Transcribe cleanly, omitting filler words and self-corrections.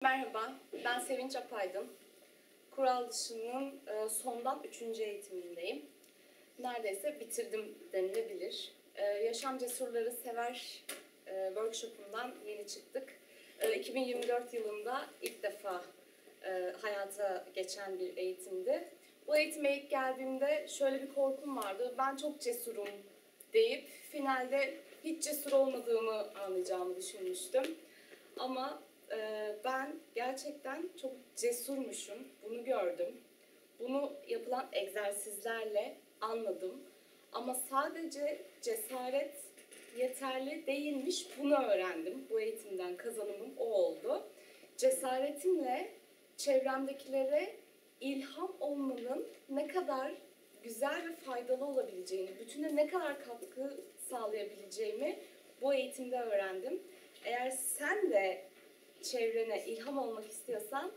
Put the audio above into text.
Merhaba, ben Sevinç Apaydın. Kuraldışı'nın sondan 3. eğitimindeyim. Neredeyse bitirdim denilebilir. Yaşam Cesurları Sever Workshop'undan yeni çıktık. 2024 yılında ilk defa hayata geçen bir eğitimdi. Bu eğitime ilk geldiğimde şöyle bir korkum vardı. Ben çok cesurum deyip finalde hiç cesur olmadığımı anlayacağımı düşünmüştüm. Ama ben gerçekten çok cesurmuşum, bunu gördüm. Bunu yapılan egzersizlerle anladım. Ama sadece cesaret yeterli değilmiş, bunu öğrendim. Bu eğitimden kazanımım o oldu. Cesaretimle çevremdekilere ilham olmanın ne kadar güzel ve faydalı olabileceğini, bütüne ne kadar katkı sağlayabileceğimi bu eğitimde öğrendim. Eğer sen de çevrene ilham olmak istiyorsan